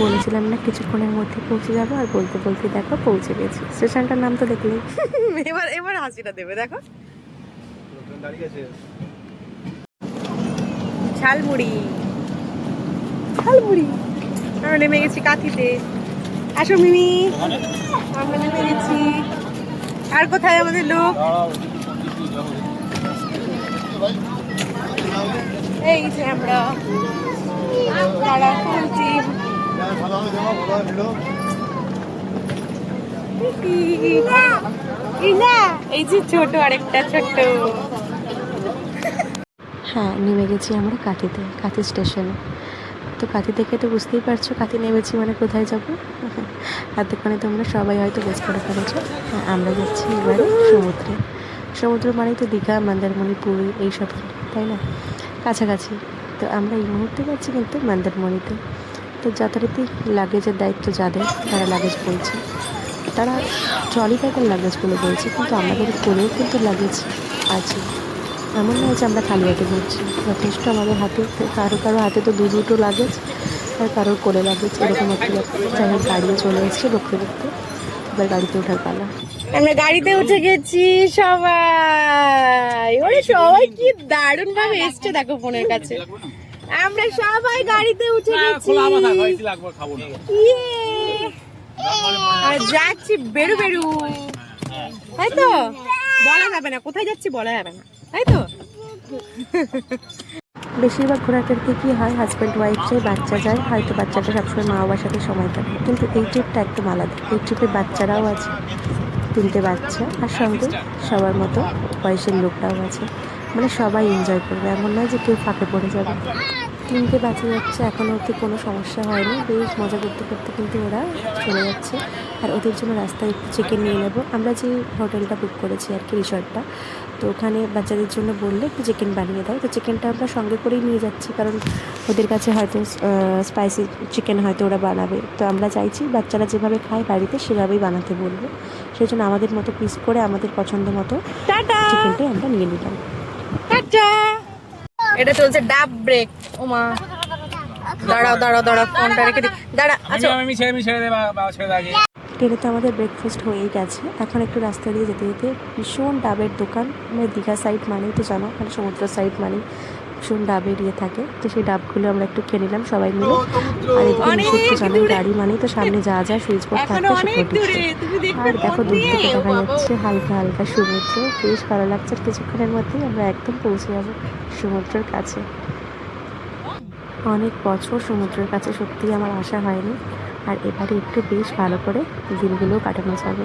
বলেছিলাম না কিছুক্ষণের মধ্যে পৌঁছে যাবো, আর বলতে বলতে দেখো পৌঁছে গেছি। স্টেশনটার নাম তো দেখলেই। এবার এবার হাসিটা দেবে দেখো। ঝালমুড়ি ঝালমুড়ি। আমরা নেমে গেছি কাঁথিতে। আসো মিমি, আমরা নেমে গেছি। আর কোথায় আমাদের লোক? এই যে আমরা দাঁড়া খুলছি। এই যে ছোট আরেকটা ছোট্ট। হ্যাঁ, নেমে গেছি আমরা কাঁথিতে, কাঁথি স্টেশনে। তো কাঁথি থেকে তো বুঝতেই পারছো কাঁথি নেমেছি মানে কোথায় যাবো। এতক্ষণে তোমরা সবাই হয়তো বেশ করে ফেলেছো। হ্যাঁ, আমরা যাচ্ছি এবারে সমুদ্রে। সমুদ্র মানেই তো দীঘা, মন্দারমণি, পুরী এইসব, তাই না? কাছাকাছি। তো আমরা এই মুহূর্তে যাচ্ছি কিন্তু মন্দারমণিতে। তো যথারীতি লাগেজের দায়িত্ব যাদের, তারা লাগেজ বলছে, তারা ট্রলি ব্যাগের লাগেজগুলো বলছে, কিন্তু আমাদের কোলেও কিন্তু লাগেজ আছে। এমন নয় যে আমরা খালি হাতে ঘুরছি, যথেষ্ট আমাদের হাতে। কারো কারো হাতে তো দুটো লাগেজ, আর কারোর কোলে লাগেজ, এরকম একটা ব্যাপার। যাই হোক, গাড়িও চলে এসছে বকতে বকতে। এবার গাড়িতে ওঠার পালা। আমরা গাড়িতে উঠে গেছি সবাই। ওরে সবাই কি দারুণ ভাবে এসছে দেখো ফোনের কাছে। আমরা সবাই গাড়িতে উঠে গেছি। আর যাচ্ছি বেরু বেরু, তাই তো? বলা যাবে না কোথায় যাচ্ছি, বলা যাবে না, তাই তো? বেশিরভাগ ঘোরাঘুরিতে কি হয়, হাজব্যান্ড ওয়াইফ যায়, বাচ্চা যায়, হয়তো বাচ্চাটা সবসময় মা বাবার সাথে সময় কাটে। কিন্তু এই ট্রিপটা একদম আলাদা। এই ট্রিপে বাচ্চারাও আছে, 3টে বাচ্চা, আর সঙ্গে সবার মতো বয়সের লোকরাও আছে। মানে সবাই এনজয় করবে, এমন নয় যে কেউ ফাঁকে পড়ে যাবে। 3টে বাচ্চা যাচ্ছে, এখনও অবধি কোনো সমস্যা হয়নি। বেশ মজা করতে করতে কিন্তু ওরা চলে যাচ্ছে। আর ওদের জন্য রাস্তায় একটু চিকেন নিয়ে নেবো। আমরা যে হোটেলটা বুক করেছি আর কি, রিসর্টটা, তো ওখানে বাচ্চাদের জন্য বললে একটু চিকেন বানিয়ে দেয়। তো চিকেনটা আমরা সঙ্গে করেই নিয়ে যাচ্ছি, কারণ ওদের কাছে হয়তো স্পাইসি চিকেন হয়তো ওরা বানাবে। তো আমরা চাইছি বাচ্চারা যেভাবে খায় বাড়িতে সেভাবেই বানাতে বলবো। সেই জন্য আমাদের মতো পিস করে আমাদের পছন্দ মতো চিকেনটাই আমরা নিয়ে নিলাম। এটা চলছে ডাব ব্রেক। ওমা, দাঁড়াও দাঁড়াও দাঁড়াও, ফোনটা রেখে দিই, দাঁড়া। আচ্ছা, ট্রেনে তো আমাদের ব্রেকফাস্ট হয়েই গেছে। এখন একটু রাস্তা দিয়ে যেতে যেতে ভীষণ ডাবের দোকান। মানে দীঘা সাইড মানেই তো জানো, মানে সমুদ্র সাইড মানেই ভীষণ ডাবের ইয়ে থাকে। তো সেই ডাবগুলো আমরা একটু খেয়ে নিলাম সবাই মিলে। আর এদিকে নিষেধ তো জানো, গাড়ি মানেই তো সামনে যা যা সুইচ বোর্ড থাকবে সেগুলো দিচ্ছে। আর দেখো দূর থেকে দেখা যাচ্ছে হালকা হালকা সমুদ্র, বেশ ভালো লাগছে। কিছুক্ষণের মধ্যেই আমরা একদম পৌঁছে যাবো সমুদ্রের কাছে। অনেক বছর সমুদ্রের কাছে সত্যিই আমার আসা হয়নি, আর এবারে একটু বেশ ভালো করে দিনগুলোও কাটানো যাবে।